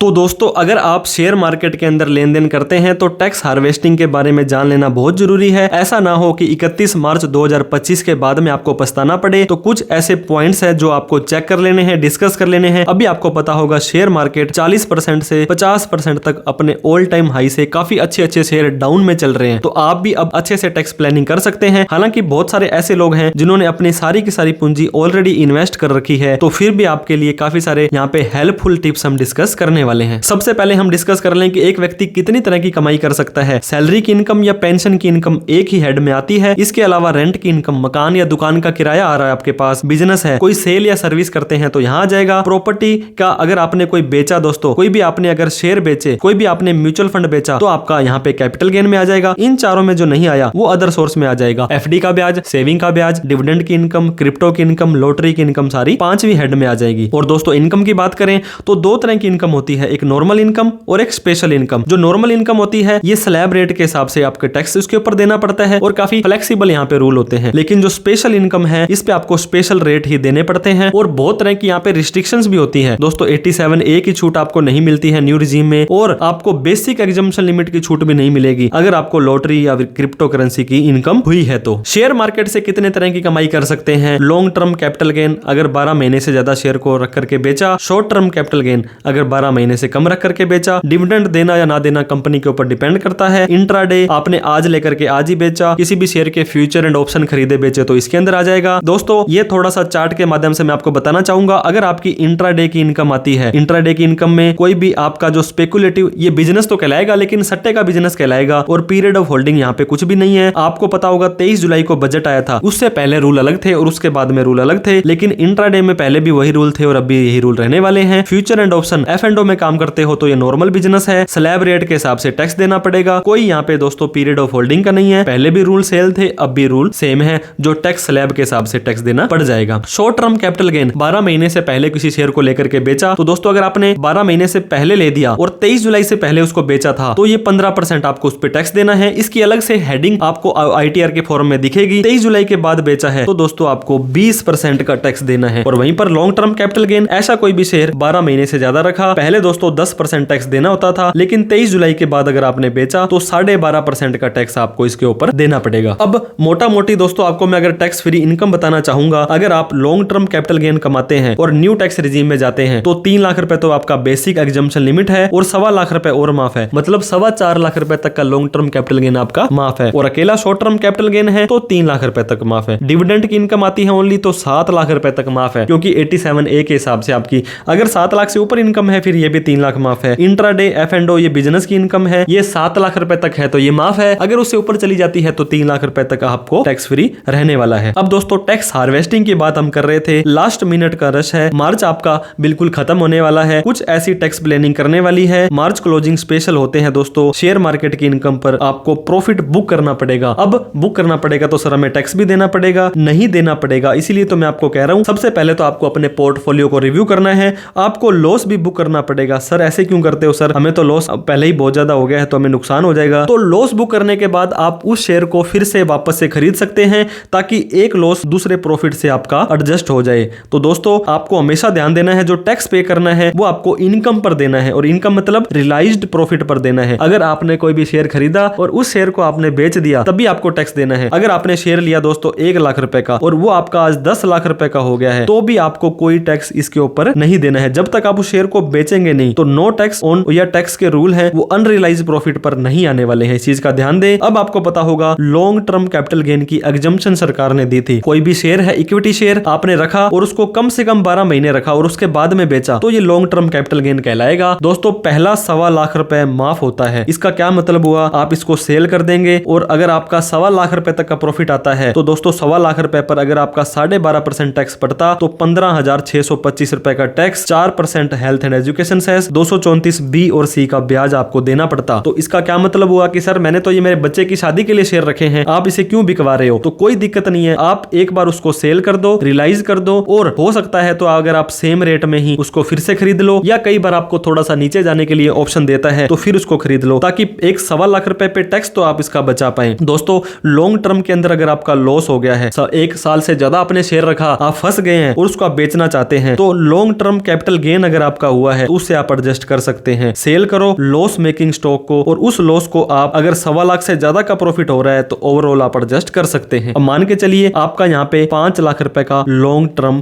तो दोस्तों अगर आप शेयर मार्केट के अंदर लेन देन करते हैं तो टैक्स हार्वेस्टिंग के बारे में जान लेना बहुत जरूरी है। ऐसा ना हो कि 31 मार्च 2025 के बाद में आपको पछताना पड़े। तो कुछ ऐसे पॉइंट्स हैं जो आपको चेक कर लेने हैं, डिस्कस कर लेने हैं। अभी आपको पता होगा शेयर मार्केट 40% से 50% तक अपने ऑल टाइम हाई से काफी अच्छे शेयर डाउन में चल रहे हैं। तो आप भी अब अच्छे से टैक्स प्लानिंग कर सकते हैं। हालांकि बहुत सारे ऐसे लोग हैं जिन्होंने अपनी सारी की सारी पूंजी ऑलरेडी इन्वेस्ट कर रखी है, तो फिर भी आपके लिए काफी सारे यहाँ पे हेल्पफुल टिप्स हम डिस्कस करने वाले हैं। सबसे पहले हम डिस्कस कर लें कि एक व्यक्ति कितनी तरह की कमाई कर सकता है। सैलरी की इनकम या पेंशन की इनकम एक ही हेड में आती है। इसके अलावा रेंट की इनकम, मकान या दुकान का किराया आ रहा है आपके पास, बिजनेस है, कोई सेल या सर्विस करते हैं तो यहाँ आ जाएगा। प्रॉपर्टी का अगर आपने कोई बेचा, दोस्तों कोई भी आपने अगर शेयर बेचे, कोई भी आपने म्यूचुअल फंड बेचा तो आपका यहाँ पे कैपिटल गेन में आ जाएगा। इन चारों में जो नहीं आया वो अदर सोर्स में आ जाएगा। एफडी का ब्याज, सेविंग का ब्याज, डिविडेंड की इनकम, क्रिप्टो की इनकम, लॉटरी की इनकम, सारी पांचवी हेड में आ जाएगी। और दोस्तों इनकम की बात करें तो दो तरह की इनकम होती है, एक नॉर्मल इनकम और एक स्पेशल इनकम। जो नॉर्मल इनकम होती है ये स्लैब रेट के हिसाब से आपके टैक्स उसके ऊपर देना पड़ता है और काफी फ्लेक्सिबल यहाँ पे रूल होते हैं। लेकिन जो स्पेशल इनकम है इस पे आपको स्पेशल रेट ही देने पड़ते हैं और बहुत तरह की यहाँ पे रिस्ट्रिक्शंस भी होती है। दोस्तों 87A की छूट आपको नहीं मिलती है न्यू रिजीम में, और आपको बेसिक एग्जम्पशन लिमिट की छूट भी नहीं मिलेगी अगर आपको लॉटरी या क्रिप्टो करेंसी की इनकम हुई है। तो शेयर मार्केट से कितने तरह की कमाई कर सकते हैं। लॉन्ग टर्म कैपिटल गेन, अगर 12 महीने से ज्यादा शेयर को रख करके बेचा। शॉर्ट टर्म कैपिटल गेन, अगर 12 महीने से कम रख करके बेचा। डिविडेंड देना या ना देना कंपनी के ऊपर डिपेंड करता है। इंट्राडे, आपने आज लेकर के आज ही बेचा। किसी भी शेयर के फ्यूचर एंड ऑप्शन खरीदे बेचे तो इसके अंदर आ जाएगा। दोस्तों ये थोड़ा सा चार्ट के माध्यम से मैं आपको बताना चाहूंगा। अगर आपकी इंट्राडे की इनकम आती है, इंट्राडे की इनकम में कोई भी आपका जो स्पेकुलेटिव, ये बिजनेस तो कहलाएगा लेकिन सट्टे का बिजनेस कहलाएगा, और पीरियड ऑफ होल्डिंग यहाँ पे कुछ भी नहीं है। आपको पता होगा 23 जुलाई को बजट आया था, उससे पहले रूल अलग थे और उसके बाद में रूल अलग थे, लेकिन इंट्राडे में पहले भी वही रूल थे और अब भी यही रूल रहने वाले हैं। फ्यूचर एंड ऑप्शन F&O में काम करते हो तो ये नॉर्मल बिजनेस है, स्लैब रेट के हिसाब से टैक्स देना पड़ेगा। कोई यहाँ पे दोस्तों पीरियड ऑफ होल्डिंग का नहीं है, पहले भी रूल सेल थे अब भी रूल सेम है, जो टैक्स स्लैब के हिसाब से टैक्स देना पड़ जाएगा। शॉर्ट टर्म कैपिटल गेन, 12 महीने से पहले किसी शेयर को लेकर के बेचा, तो दोस्तों अगर आपने 12 महीने से पहले ले दिया और 23 जुलाई से पहले उसको बेचा था तो ये 15% आपको उस पर टैक्स देना है। इसकी अलग से हेडिंग आपको ITR के फॉर्म में दिखेगी। 23 जुलाई के बाद बेचा है तो दोस्तों आपको 20% का टैक्स देना है। और वहीं पर लॉन्ग टर्म कैपिटल गेन, ऐसा कोई भी शेयर 12 महीने से ज्यादा रखा, पहले दोस्तों 10% टैक्स देना होता था, लेकिन 23 जुलाई के बाद अगर आपने बेचा तो 12.5% का टैक्स आपको इसके ऊपर देना पड़ेगा। अब मोटा मोटी दोस्तों आपको मैं अगर टैक्स फ्री इनकम बताना चाहूंगा, अगर आप लॉन्ग टर्म कैपिटल गेन कमाते हैं और न्यू टैक्स रिजीम में जाते हैं तो 3 लाख रुपए तो आपका बेसिक एग्जम्पशन लिमिट है और 1.25 लाख रुपए और माफ है, मतलब 4.25 लाख रुपए तक का लॉन्ग टर्म कैपिटल गेन आपका माफ है। और अकेला शॉर्ट टर्म कैपिटल गेन है तो 3 लाख रुपए तक माफ है। डिविडेंड की इनकम आती है ओनली तो 7 लाख रुपए तक माफ है, क्योंकि 87A के हिसाब से आपकी अगर 7 लाख से ऊपर इनकम है फिर ये भी 3 लाख माफ है। इंट्राडे, F&O ये बिजनेस की इनकम है, ये 7 लाख रुपए तक है तो ये माफ है। अगर उससे ऊपर चली जाती है तो 3 लाख रुपए तक आपको टैक्स फ्री रहने वाला है। अब दोस्तों टैक्स हार्वेस्टिंग की बात हम कर रहे थे, लास्ट मिनट का रश है, मार्च आपका बिल्कुल खत्म होने वाला है, कुछ ऐसी टैक्स प्लानिंग करने वाली है। मार्च क्लोजिंग स्पेशल होते हैं दोस्तों, शेयर मार्केट की इनकम पर आपको प्रॉफिट बुक करना पड़ेगा। अब बुक करना पड़ेगा तो सर हमें टैक्स भी देना पड़ेगा, नहीं देना पड़ेगा, इसीलिए तो मैं आपको कह रहा हूं सबसे पहले तो आपको अपने पोर्टफोलियो को रिव्यू करना है, आपको लॉस भी बुक करना पड़ेगा। सर ऐसे क्यों करते हो सर, हमें तो लॉस पहले ही बहुत ज्यादा हो गया है तो हमें नुकसान हो जाएगा। तो लॉस बुक करने के बाद आप उस शेयर को फिर से वापस से खरीद सकते हैं ताकि एक लॉस दूसरे प्रॉफिट से आपका एडजस्ट हो जाए। तो दोस्तों आपको हमेशा ध्यान देना है जो टैक्स पे करना है वो आपको इनकम पर देना है, और इनकम मतलब रियलाइज्ड प्रॉफिट पर देना है। अगर आपने कोई भी शेयर खरीदा और उस शेयर को आपने बेच दिया तभी आपको टैक्स देना है। अगर आपने शेयर लिया दोस्तों 1 लाख रुपए का और वो आपका आज 10 लाख रुपए का हो गया है तो भी आपको कोई टैक्स इसके ऊपर नहीं देना है जब तक आप उस शेयर को बेचेंगे नहीं। तो नो टैक्स ऑन, या टैक्स के रूल है वो अनरियलाइज्ड प्रॉफिट पर नहीं आने वाले हैं, इस चीज का ध्यान दें। अब आपको पता होगा लॉन्ग टर्म कैपिटल गेन की एग्जम्पशन सरकार ने दी थी। कोई भी शेयर है, इक्विटी शेयर आपने रखा और उसको कम से कम 12 महीने रखा और उसके बाद में बेचा तो ये लॉन्ग टर्म कैपिटल गेन कहलाएगा। दोस्तों पहला 1.25 लाख रुपए माफ होता है। इसका क्या मतलब हुआ, आप इसको सेल कर देंगे और अगर आपका 1.25 लाख रुपए तक का प्रॉफिट आता है तो दोस्तों 1.25 लाख रुपए पर अगर आपका 12.5% टैक्स पड़ता तो 15,625 रुपए का tax, 4% health and education cess, 234 B और C का ब्याज आपको देना पड़ता। तो इसका क्या मतलब हुआ कि सर मैंने तो ये मेरे बच्चे की शादी के लिए शेयर रखे हैं, आप इसे क्यों बिकवा रहे हो। तो कोई दिक्कत नहीं है, आप एक बार उसको सेल कर दो, रियलाइज कर दो, और हो सकता है तो अगर आप सेम रेट में ही उसको फिर से खरीद लो, या कई बार आपको थोड़ा सा नीचे जाने के लिए ऑप्शन देता है तो फिर उसको खरीद लो, ताकि एक 1.25 लाख रुपए पे टैक्स तो आप इसका बचा पाए। दोस्तों लॉन्ग टर्म के अंदर अगर आपका लॉस हो गया है, 1 साल से ज्यादा आपने शेयर रखा, आप फंस गए हैं और उसको आप बेचना चाहते हैं, तो लॉन्ग टर्म कैपिटल गेन अगर आपका हुआ है तो उस से आप एडजस्ट कर सकते हैं। सेल करो लॉस मेकिंग स्टॉक को और उस लॉस को आप अगर 1.25 लाख से ज्यादा का प्रॉफिट हो रहा है तो ओवरऑल आप एडजस्ट कर सकते हैं। अब मान के चलिए आपका यहाँ पे 5 लाख रुपए का लॉन्ग टर्म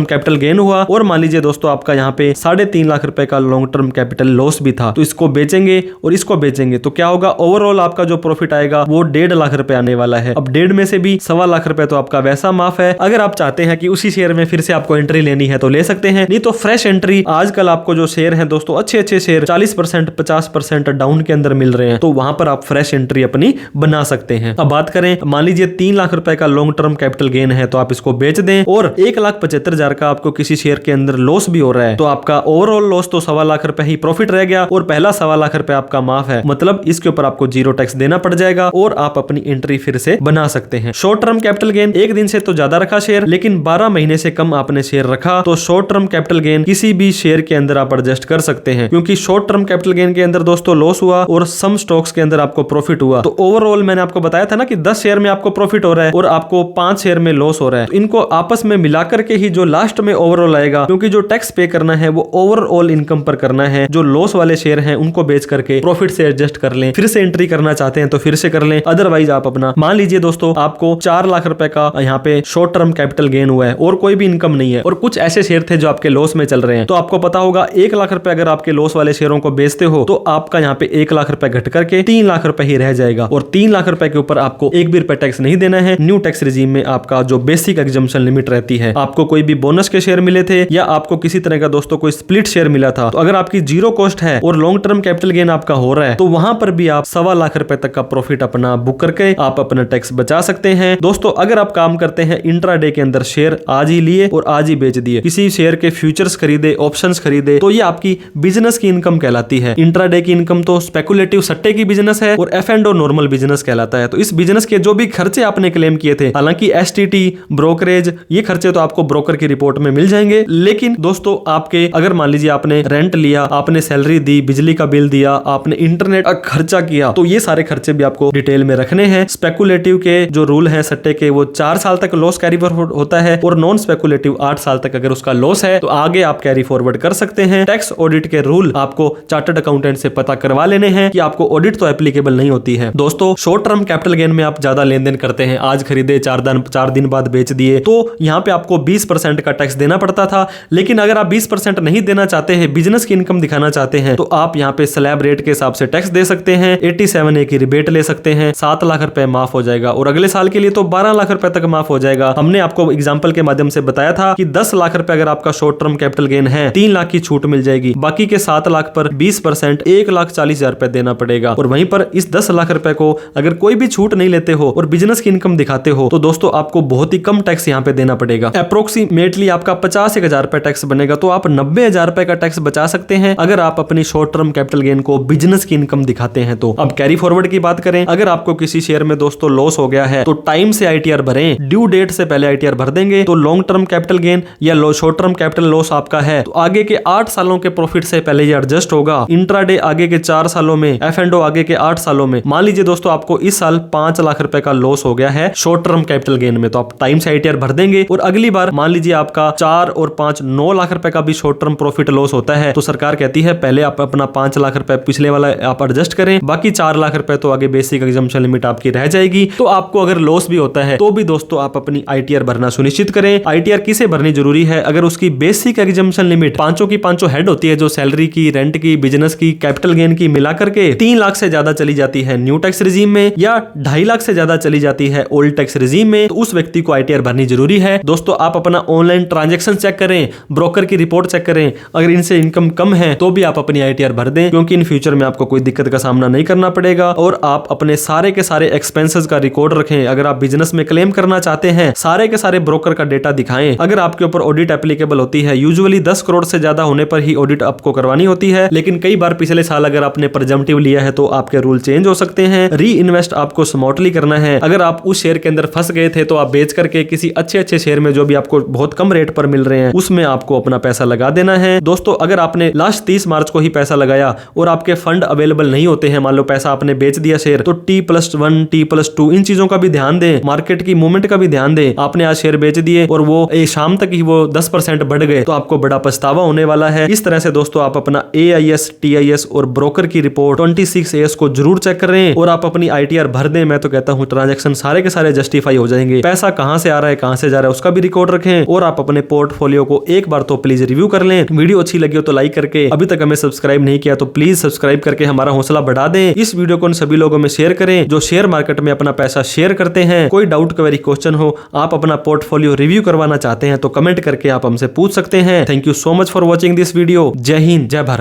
कैपिटल गेन हुआ और मान लीजिए दोस्तों आपका यहाँ पे 3.5 लाख रुपए का लॉन्ग टर्म कैपिटल लॉस भी था, तो इसको बेचेंगे और इसको बेचेंगे तो क्या होगा, ओवरऑल आपका जो प्रॉफिट आएगा वो 1.5 लाख रुपए आने वाला है। अब 1.5 में से भी 1.25 लाख रुपए तो आपका वैसा माफ है। अगर आप चाहते हैं कि उसी शेयर में फिर से आपको एंट्री लेनी है तो ले सकते हैं, नहीं तो फ्रेश एंट्री आजकल आपको जो शेयर है दोस्तों अच्छे शेयर 40% 50% डाउन के अंदर मिल रहे हैं, तो वहां पर आप फ्रेश एंट्री अपनी बना सकते हैं। अब बात करें, मान लीजिए 3 लाख रुपए का लॉन्ग टर्म कैपिटल गेन है तो आप इसको बेच दें और 1,75,000 का आपको किसी शेयर के अंदर लॉस भी हो रहा है तो आपका ओवरऑल लॉस तो 1.25 लाख रुपए ही प्रॉफिट रह गया और पहला 1.25 लाख रुपए आपका माफ है, मतलब इसके ऊपर आपको 0 टैक्स देना पड़ जाएगा और आप अपनी एंट्री फिर से बना सकते हैं। शॉर्ट टर्म कैपिटल गेन एक दिन से तो ज्यादा रखा शेयर, लेकिन 12 महीने से कम आपने शेयर रखा तो शॉर्ट टर्म कैपिटल गेन किसी भी शेयर के अंदर आप एडजस्ट कर सकते हैं, क्योंकि शॉर्ट टर्म कैपिटल गेन के अंदर दोस्तों लॉस हुआ और सम स्टॉक्स के अंदर आपको प्रॉफिट हुआ, तो ओवरऑल मैंने आपको बताया था ना कि 10 शेयर में आपको प्रॉफिट हो रहा है और आपको 5 शेयर में लॉस हो रहा है, तो इनको आपस में मिलाकर के ही जो लास्ट में ओवरऑल आएगा, क्योंकि जो टैक्स पे करना है वो ओवरऑल इनकम पर करना है। जो लॉस वाले शेयर हैं उनको बेच करके प्रॉफिट से एडजस्ट कर लें, फिर से एंट्री करना चाहते हैं तो फिर से कर लें, अदरवाइज आप अपना मान लीजिए दोस्तों आपको 4 लाख रुपए का यहाँ पे शॉर्ट टर्म कैपिटल गेन हुआ है और कोई भी इनकम नहीं है और कुछ ऐसे शेयर थे जो आपके लॉस में चल रहे हैं, तो आपको पता होगा 1 लाख रुपए अगर आपके लॉस वाले शेयरों को बेचते हो तो आपका यहाँ पे 1 लाख रुपए घट करके 3 लाख रुपए ही रह जाएगा और 3 लाख रुपए के ऊपर आपको एक भी रुपए टैक्स नहीं देना है। न्यू टैक्स रिजीम में आपका जो बेसिक एग्जम्पशन लिमिट रहती है, आपको कोई भी बोनस के शेयर मिले थे या आपको किसी तरह का दोस्तों कोई स्प्लिट शेयर मिला था, तो अगर आपकी 0 कॉस्ट है और लॉन्ग टर्म कैपिटल गेन आपका हो रहा है तो वहां पर भी आप 1.25 लाख रुपए तक का प्रॉफिट अपना बुक करके आप अपना टैक्स बचा सकते हैं। दोस्तों अगर आप काम करते हैं इंट्राडे के अंदर, शेयर आज ही लिए और आज ही बेच दिए, किसी शेयर के फ्यूचर्स खरीदे, ऑप्शंस खरीदे, तो ये आपकी बिजनेस की इनकम कहलाती है। इंट्राडे की इनकम तो स्पेकुलेटिव सट्टे की बिजनेस है और F&O नॉर्मल बिजनेस कहलाता है। तो इस बिजनेस के जो भी खर्चे आपने क्लेम किए थे, हालांकि STT ब्रोकरेज ये खर्चे तो आपको ब्रोकर की रिपोर्ट में मिल जाएंगे, लेकिन दोस्तों आपके अगर मान लीजिए आपने रेंट लिया, आपने सैलरी दी, बिजली का बिल दिया, आपने इंटरनेट का खर्चा किया, तो ये सारे खर्चे भी आपको डिटेल में रखने हैं। स्पेकुलेटिव के जो रूल है सट्टे के, वो 4 साल तक लॉस कैरी फॉरवर्ड होता है और नॉन स्पेकुलेटिव 8 साल तक अगर उसका लॉस है तो आगे आप कैरी फॉरवर्ड कर सकते हैं। टैक्स ऑडिट के रूल आपको चार्टर्ड अकाउंटेंट से पता करवा लेने हैं कि आपको ऑडिट तो एप्लीकेबल नहीं होती है। दोस्तों शॉर्ट टर्म कैपिटल गेन में आप ज्यादा लेन देन करते हैं, आज खरीदे 4 दिन बाद बेच दिए, तो यहाँ पे आपको 20% का टैक्स देना पड़ता था, लेकिन अगर आप 20% नहीं देना चाहते हैं, बिजनेस की इनकम दिखाना चाहते हैं, तो आप यहाँ पे स्लैब रेट के हिसाब से टैक्स दे सकते हैं, 87A की रिबेट ले सकते हैं, 7 लाख रुपए माफ हो जाएगा और अगले साल के लिए तो 12 लाख रुपए तक माफ हो जाएगा। हमने आपको एग्जांपल के माध्यम से बताया था कि 10 लाख रुपए अगर आपका शॉर्ट टर्म कैपिटल गेन है, 3 लाख की छूट मिल जाएगी, बाकी के 7 लाख पर 20% 1,40,000 रुपए देना पड़ेगा और वहीं पर इस 10 लाख रुपए को अगर कोई भी छूट नहीं लेते हो और बिजनेस की इनकम दिखाते हो तो दोस्तों आपको बहुत ही कम टैक्स यहाँ पे देना पड़ेगा। अप्रोक्सीमेटली आपका 50,000 रुपए टैक्स बनेगा, तो आप 90,000 रुपए का टैक्स बचा सकते हैं अगर आप अपनी शॉर्ट टर्म कैपिटल गेन को बिजनेस की इनकम दिखाते हैं। तो अब कैरी फॉरवर्ड की बात करें, अगर आपको किसी शेयर में दोस्तों लॉस हो गया है तो टाइम से ITR भरें, ड्यू डेट से पहले ITR भर देंगे तो लॉन्ग टर्म कैपिटल गेन या शॉर्ट टर्म कैपिटल लॉस आपका है तो आगे के 8 सालों के प्रॉफिट से पहले ये एडजस्ट होगा। इंट्राडे आगे के 4 सालों में, F&O आगे के 8 सालों में। मान लीजिए दोस्तों आपको इस साल 5 लाख रुपए का लॉस हो गया है शॉर्ट टर्म कैपिटल गेन में, तो आप टाइम से ITR भर देंगे और अगली बार मान लीजिए आपका 4 और 5 9 लाख रुपए का भी शॉर्ट टर्म प्रॉफिट लॉस होता है, तो सरकार कहती है पहले आप अपना 5 लाख रुपए पिछले वाला आप एडजस्ट करें, बाकी 4 लाख रुपए तो आगे बेसिक एग्जम्पशन लिमिट आपकी रह जाएगी। तो आपको अगर लॉस भी होता है तो भी दोस्तों आप अपनी ITR भरना सुनिश्चित करें। ITR किसे भरनी जरूरी है, अगर उसकी बेसिक एग्जम्पशन लिमिट पांचों की पांचों हेड होती है, जो सैलरी की, रेंट की, बिजनेस की, कैपिटल गेन की मिला करके 3 लाख से ज्यादा चली जाती है न्यू टैक्स रिजीम में या 2.5 लाख से ज्यादा चली जाती है ओल्ड टैक्स रिजीम में, तो उस व्यक्ति को ITR भरनी जरूरी है। दोस्तों आप अपना ऑनलाइन ट्रांजैक्शन चेक करें, ब्रोकर की रिपोर्ट चेक करें, अगर इनसे इनकम कम है तो भी आप अपनी ITR भर दें, क्योंकि इन फ्यूचर में आपको कोई दिक्कत का सामना नहीं करना पड़ेगा। और आप अपने सारे के सारे एक्सपेंसेस का रिकॉर्ड रखें, अगर आप बिजनेस में क्लेम करना चाहते हैं सारे के सारे ब्रोकर का डेटा दिखाएं। अगर आपके ऊपर ऑडिट एप्लीकेबल होती है, यूजुअली 10 करोड़ से ज्यादा होने पर ही ऑडिट आपको करवानी होती है, लेकिन कई बार पिछले साल अगर आपने प्रेजम्पटिव लिया है तो आपके रूल चेंज हो सकते हैं। री इन्वेस्ट आपको स्मार्टली करना है। अगर आप उस शेयर के अंदर फंस गए थे तो आप बेच करके किसी अच्छे शेयर में जो भी आपको बहुत कम रेट पर मिल रहे हैं उसमें आपको अपना पैसा लगा देना है। दोस्तों अगर आपने लास्ट 30 मार्च को ही पैसा लगाया और आपके फंड अवेलेबल नहीं होते हैं, मान लो पैसा आपने बेच दिया शेयर, तो T+1 T+2 इन चीजों का भी ध्यान दें, मार्केट की मूवमेंट का भी ध्यान दें। आपने आज शेयर बेच दिए और वो शाम तक ही वो 10% बढ़ गए तो आपको बड़ा पछतावा बढ़ावा होने वाला है। इस तरह से दोस्तों आप अपना AIS, TIS और ब्रोकर की रिपोर्ट 26AS को जरूर चेक करें और आप अपनी ITR भर दें। मैं तो कहता हूं ट्रांजैक्शन सारे के सारे जस्टिफाई हो जाएंगे। पैसा कहां से आ रहा है, कहां से जा रहा है, उसका भी रिकॉर्ड रखें और आप अपने पोर्टफोलियो को एक बार तो प्लीज रिव्यू कर लें। वीडियो अच्छी लगी हो तो लाइक करके, अभी तक हमें सब्सक्राइब नहीं किया तो प्लीज सब्सक्राइब करके हमारा हौसला बढ़ा दें। इस वीडियो को उन सभी लोगों में शेयर करें जो शेयर मार्केट में अपना पैसा शेयर करते हैं। कोई डाउट, क्वेरी, क्वेश्चन हो, आप अपना पोर्टफोलियो रिव्यू करवाना चाहते हैं तो कमेंट करके आप हमसे पूछ सकते हैं। Thank you so much for watching this video. जय हिंद, जय भारत।